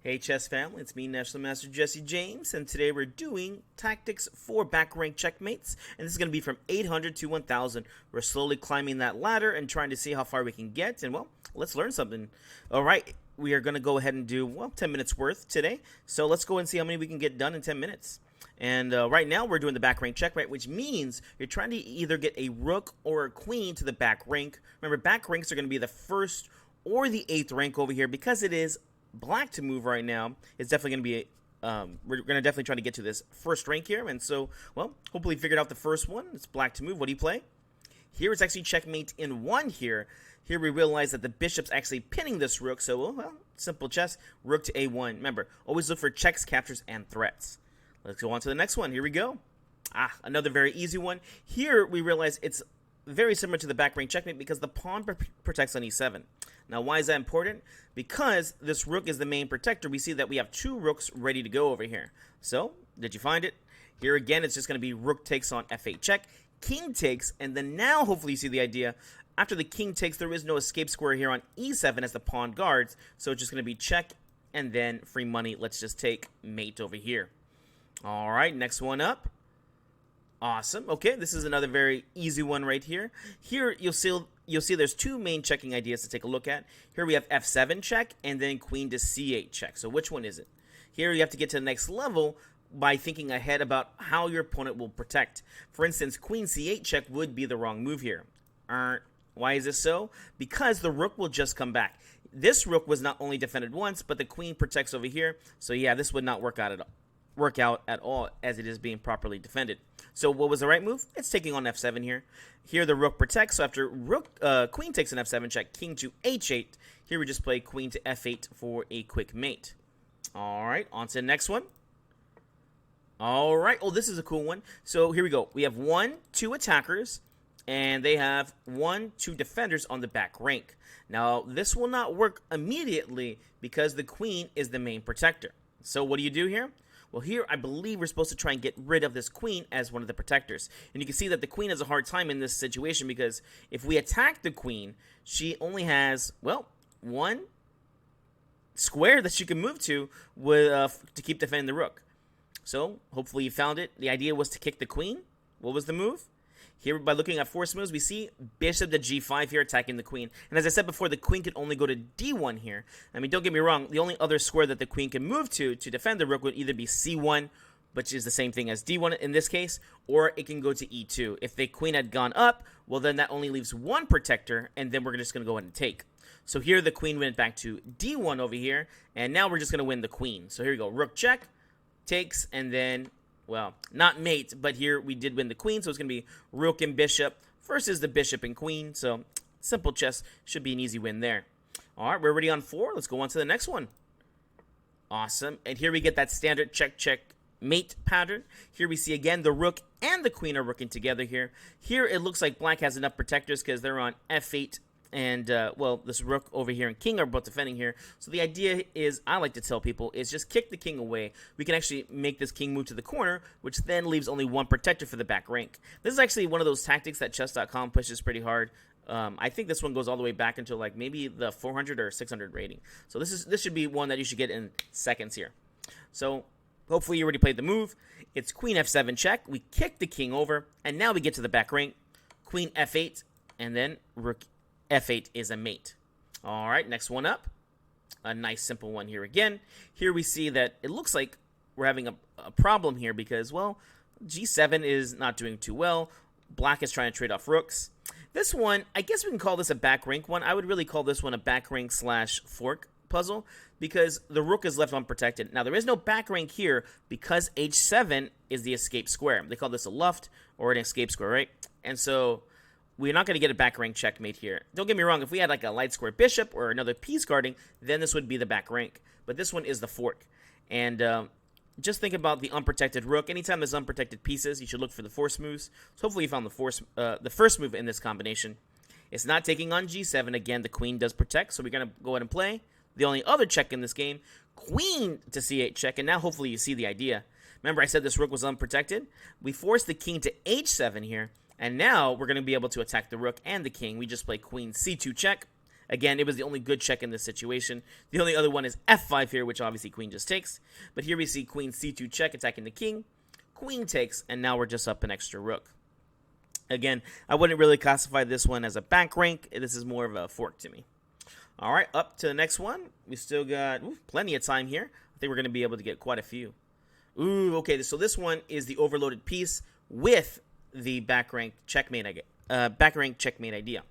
Hey chess family, it's me, National Master Jesse James, and today we're doing tactics for back rank checkmates, and this is going to be from 800 to 1000. We're slowly climbing that ladder and trying to see how far we can get, and well, let's learn something. Alright, we are going to go ahead and do, 10 minutes worth today, so let's go and see how many we can get done in 10 minutes. And right now we're doing the back rank checkmate, which means you're trying to either get a rook or a queen to the back rank. Remember, back ranks are going to be the first or the 8th rank over here because it is black to move right now. It's definitely going to be we're going to definitely try to get to this first rank here, and so, well, hopefully figured out the first one. It's black to move. What do you play? Here it's actually checkmate in 1 here. Here we realize that the bishop's actually pinning this rook, so, well, simple chess. Rook to a1. Remember, always look for checks, captures, and threats. Let's go on to the next one. Here we go. Another very easy one. Here we realize it's very similar to the back rank checkmate because the pawn protects on e7. Now, why is that important? Because this rook is the main protector. We see that we have 2 rooks ready to go over here. So, did you find it? Here again, it's just going to be rook takes on f8 check, king takes, and then now hopefully you see the idea. After the king takes, there is no escape square here on e7 as the pawn guards. So it's just going to be check, and then free money. Let's just take mate over here. All right, next one up. Awesome. Okay, this is another very easy one right here. Here you'll see there's 2 main checking ideas to take a look at. Here we have f7 check and then queen to c8 check. So which one is it? Here you have to get to the next level by thinking ahead about how your opponent will protect. For instance, queen c8 check would be the wrong move here. Why is this so? Because the rook will just come back. This rook was not only defended once, but the queen protects over here. So yeah, this would not work out at all as it is being properly defended. So what was the right move? It's taking on f7 here. Here the rook protects, so after queen takes an f7 check, king to h8. Here we just play queen to f8 for a quick mate. Alright, on to the next one. Alright, oh, this is a cool one. So here we go. We have 2 attackers, and they have 2 defenders on the back rank. Now, this will not work immediately because the queen is the main protector. So what do you do here? Well, here I believe we're supposed to try and get rid of this queen as one of the protectors. And you can see that the queen has a hard time in this situation because if we attack the queen, she only has, well, 1 square that she can move to to keep defending the rook. So, hopefully you found it. The idea was to kick the queen. What was the move? Here, by looking at force moves, we see bishop to g5 here attacking the queen. And as I said before, the queen can only go to d1 here. I mean, don't get me wrong. The only other square that the queen can move to defend the rook would either be c1, which is the same thing as d1 in this case, or it can go to e2. If the queen had gone up, well, then that only leaves 1 protector, and then we're just going to go ahead and take. So here the queen went back to d1 over here, and now we're just going to win the queen. So here we go. Rook check, takes, and then, well, not mate, but here we did win the queen, so it's going to be rook and bishop versus the bishop and queen. So simple chess, should be an easy win there. All right, we're already on 4. Let's go on to the next one. Awesome. And here we get that standard check, check, mate pattern. Here we see again the rook and the queen are working together here. Here it looks like black has enough protectors because they're on f8. And, well, this rook over here and king are both defending here. So the idea is, I like to tell people, is just kick the king away. We can actually make this king move to the corner, which then leaves only 1 protector for the back rank. This is actually one of those tactics that chess.com pushes pretty hard. I think this one goes all the way back until, like, maybe the 400 or 600 rating. So this should be one that you should get in seconds here. So hopefully you already played the move. It's queen f7 check. We kick the king over, and now we get to the back rank. Queen f8, and then rook f8 is a mate. All right, next one up. A nice simple one here again. Here we see that it looks like we're having a problem here because, well, g7 is not doing too well. Black is trying to trade off rooks. This one, I guess we can call this a back rank one. I would really call this one a back rank / fork puzzle because the rook is left unprotected. Now, there is no back rank here because h7 is the escape square. They call this a luft or an escape square, right? And so we're not going to get a back rank checkmate here. Don't get me wrong, if we had like a light square bishop or another piece guarding, then this would be the back rank. But this one is the fork. And just think about the unprotected rook. Anytime there's unprotected pieces, you should look for the force moves. So hopefully you found the first move in this combination. It's not taking on g7. Again, the queen does protect, so we're going to go ahead and play. The only other check in this game, queen to c8 check, and now hopefully you see the idea. Remember I said this rook was unprotected? We forced the king to h7 here. And now we're going to be able to attack the rook and the king. We just play queen c2 check. Again, it was the only good check in this situation. The only other one is f5 here, which obviously queen just takes. But here we see queen c2 check attacking the king. Queen takes, and now we're just up an extra rook. Again, I wouldn't really classify this one as a back rank. This is more of a fork to me. All right, up to the next one. We still got plenty of time here. I think we're going to be able to get quite a few. Ooh, okay, so this one is the overloaded piece with the back rank checkmate idea.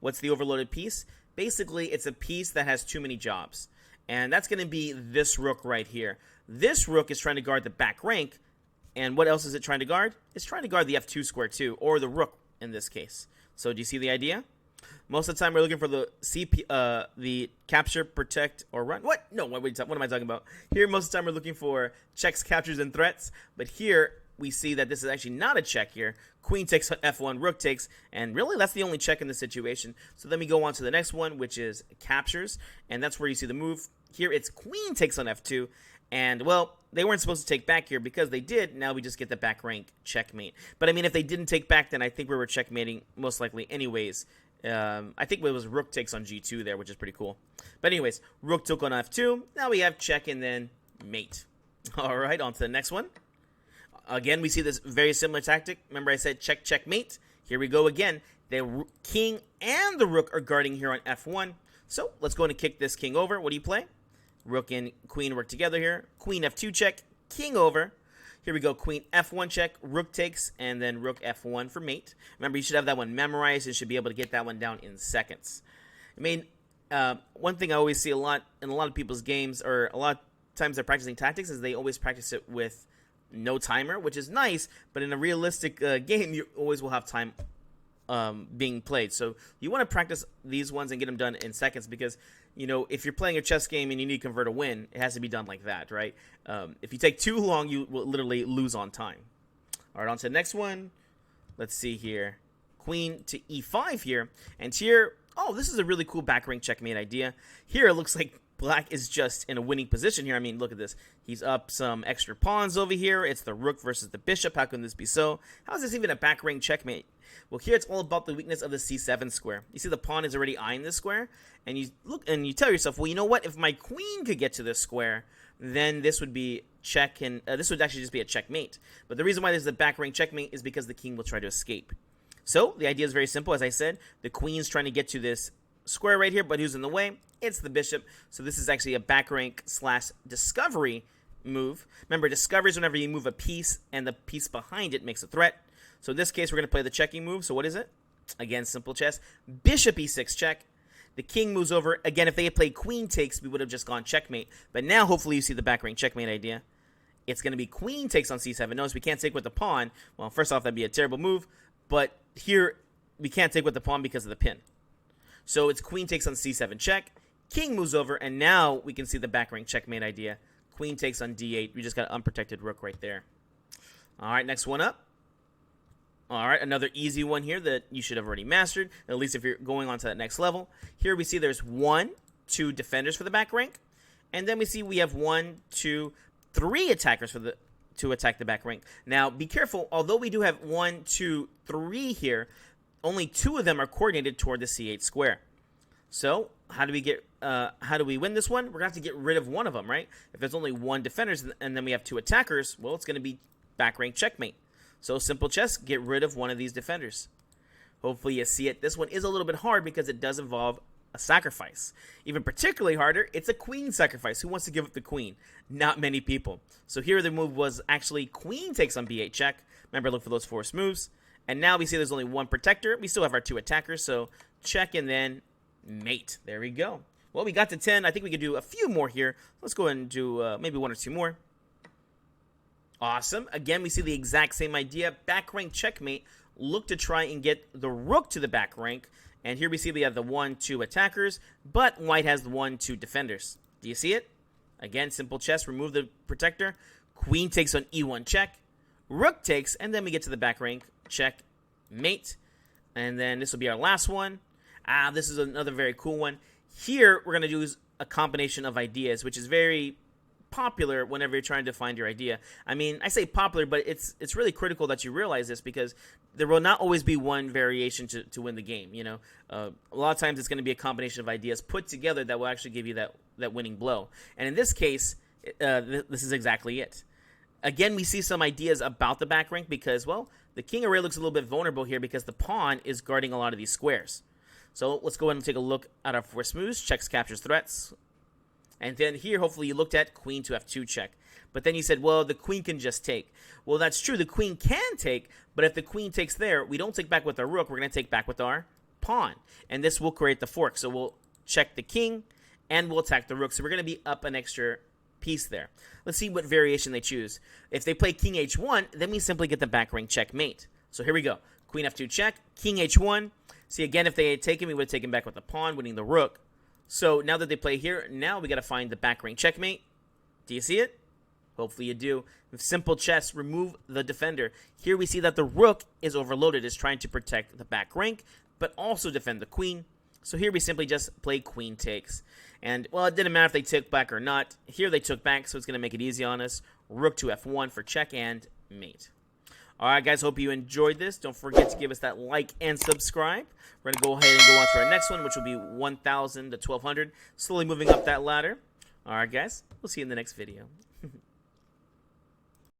What's the overloaded piece? Basically, it's a piece that has too many jobs. And that's going to be this rook right here. This rook is trying to guard the back rank. And what else is it trying to guard? It's trying to guard the f2 square too, or the rook in this case. So do you see the idea? Most of the time, we're looking for the capture, protect, or run. What? No, what am I talking about? Here, most of the time, we're looking for checks, captures, and threats. But here, we see that this is actually not a check here. Queen takes f1, rook takes, and really, that's the only check in the situation. So then we go on to the next one, which is captures, and that's where you see the move. Here, it's queen takes on f2, and, well, they weren't supposed to take back here because they did. Now we just get the back rank checkmate. But, I mean, if they didn't take back, then I think we were checkmating most likely anyways. I think it was rook takes on g2 there, which is pretty cool. But anyways, rook took on f2. Now we have check and then mate. All right, on to the next one. Again, we see this very similar tactic. Remember I said check, checkmate? Here we go again. The king and the rook are guarding here on f1. So let's go and kick this king over. What do you play? Rook and queen work together here. Queen f2 check, king over. Here we go, queen f1 check, rook takes, and then rook f1 for mate. Remember, you should have that one memorized and should be able to get that one down in seconds. I mean, one thing I always see a lot in a lot of people's games, or a lot of times they're practicing tactics, is they always practice it with no timer, which is nice, but in a realistic game, you always will have time being played. So you want to practice these ones and get them done in seconds because, you know, if you're playing a chess game and you need to convert a win, it has to be done like that, right? If you take too long, you will literally lose on time. All right, on to the next one. Let's see here. Queen to e5 here. And here, oh, this is a really cool back rank checkmate idea. Here it looks like black is just in a winning position here. I mean, look at this. He's up some extra pawns over here. It's the rook versus the bishop. How can this be so? How is this even a back rank checkmate? Well, here it's all about the weakness of the c7 square. You see the pawn is already eyeing this square, and you look and you tell yourself, well, you know what? If my queen could get to this square, then this would be check, and this would actually just be a checkmate. But the reason why this is a back rank checkmate is because the king will try to escape. So the idea is very simple. As I said, the queen's trying to get to this square right here, but who's in the way? It's the bishop. So this is actually a back rank / discovery move. Remember, discovery is whenever you move a piece and the piece behind it makes a threat. So in this case, we're going to play the checking move. So what is it? Again, simple chess. Bishop e6 check. The king moves over. Again, if they had played queen takes, we would have just gone checkmate. But now, hopefully, you see the back rank checkmate idea. It's going to be queen takes on c7. Notice we can't take with the pawn. Well, first off, that'd be a terrible move. But here, we can't take with the pawn because of the pin. So it's queen takes on c7 check. King moves over. And now we can see the back rank checkmate idea. Queen takes on d8. We just got an unprotected rook right there. All right, next one up. All right, another easy one here that you should have already mastered, at least if you're going on to that next level. Here we see there's 1, 2 defenders for the back rank, and then we see we have 1, 2, 3 attackers to attack the back rank. Now, be careful. Although we do have 1, 2, 3 here, only 2 of them are coordinated toward the c8 square. So how do we win this one? We're gonna have to get rid of one of them, right? If there's only 1 defender and then we have 2 attackers, well, it's gonna be back rank checkmate. So simple chess, get rid of one of these defenders. Hopefully you see it. This one is a little bit hard because it does involve a sacrifice. Even particularly harder, it's a queen sacrifice. Who wants to give up the queen? Not many people. So here the move was actually queen takes on b8 check. Remember, look for those forced moves. And now we see there's only 1 protector. We still have our 2 attackers, so check and then mate. There we go. Well, we got to 10. I think we could do a few more here. Let's go ahead and do maybe 1 or 2 more. Awesome. Again, we see the exact same idea. Back rank checkmate. Look to try and get the rook to the back rank. And here we see we have the 1, 2 attackers, but white has the 1, 2 defenders. Do you see it? Again, simple chess. Remove the protector. Queen takes on e1 check. Rook takes, and then we get to the back rank. Check, mate. And then this will be our last one. This is another very cool one. Here, we're going to use a combination of ideas, which is very popular whenever you're trying to find your idea. I mean, I say popular, but it's really critical that you realize this, because there will not always be one variation to win the game. You know, a lot of times it's going to be a combination of ideas put together that will actually give you that winning blow. And in this case, this is exactly it. Again, we see some ideas about the back rank because, well, the king array looks a little bit vulnerable here because the pawn is guarding a lot of these squares. So let's go ahead and take a look at our force moves. Checks, captures, threats. And then here, hopefully you looked at queen to f2 check. But then you said, well, the queen can just take. Well, that's true. The queen can take, but if the queen takes there, we don't take back with our rook. We're going to take back with our pawn. And this will create the fork. So we'll check the king, and we'll attack the rook. So we're going to be up an extra piece there. Let's see what variation they choose. If they play king h1, then we simply get the back rank checkmate. So here we go. Queen f2 check, king h1. See, again, if they had taken, we would have taken back with the pawn, winning the rook. So now that they play here, now we got to find the back rank checkmate. Do you see it? Hopefully you do. With simple chess, remove the defender. Here we see that the rook is overloaded, is trying to protect the back rank, but also defend the queen. So here we simply just play queen takes. And, well, it didn't matter if they took back or not. Here they took back, so it's going to make it easy on us. Rook to f1 for check and mate. Alright, guys, hope you enjoyed this. Don't forget to give us that like and subscribe. We're going to go ahead and go on to our next one, which will be 1,000 to 1,200. Slowly moving up that ladder. Alright, guys, we'll see you in the next video.